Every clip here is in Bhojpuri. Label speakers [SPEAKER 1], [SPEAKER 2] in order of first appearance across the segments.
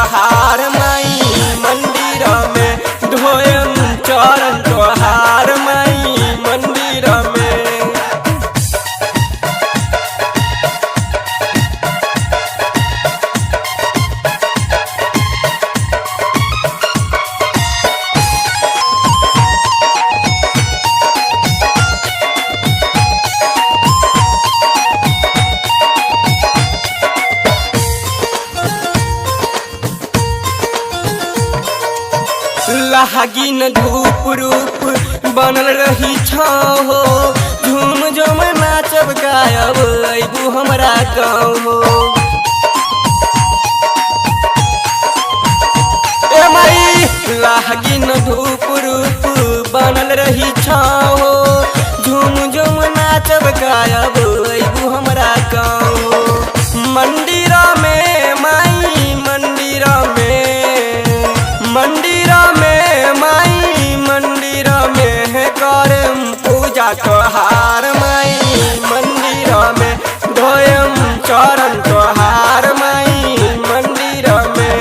[SPEAKER 1] तोहार माई मंदिर में धोयम चरण तोहार माई मंदिर में। लागिन धूप रूप बनल रही छाँव हो, झूम झूम नाचब गायब अबू हमरा गाँव हो। ए माई लागिन धूप रूप बनल रही छाँव हो, झूम झूम नाचब गायब अबू हमरा गाँव हो। मंदिर में माई मंदिर में, मंदिर में माई मंदिर में है करम पूजा तोहार माई मंदिर में धोयम चरण तोहार माई मंदिर में।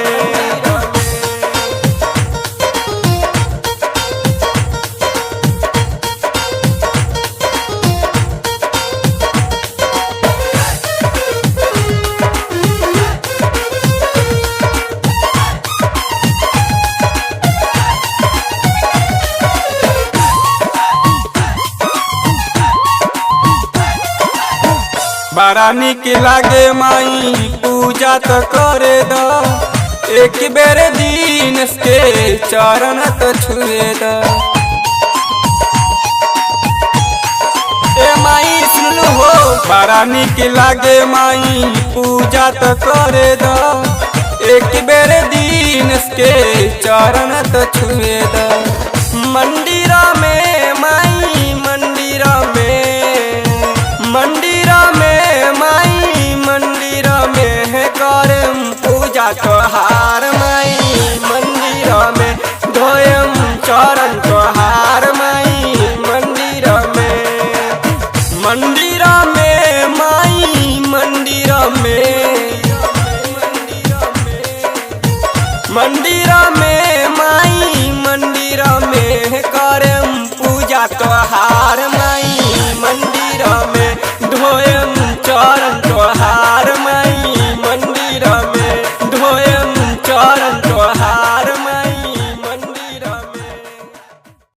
[SPEAKER 1] बड़ा निक लागे माई पूजा तो करे द, एक बेर दिन के चरण तो छुए द। ए माई सुनलू हो बड़ा निक लागे माई पूजा तो करे द, एक बेर दिन के चरण तो छुए द। मंदिर में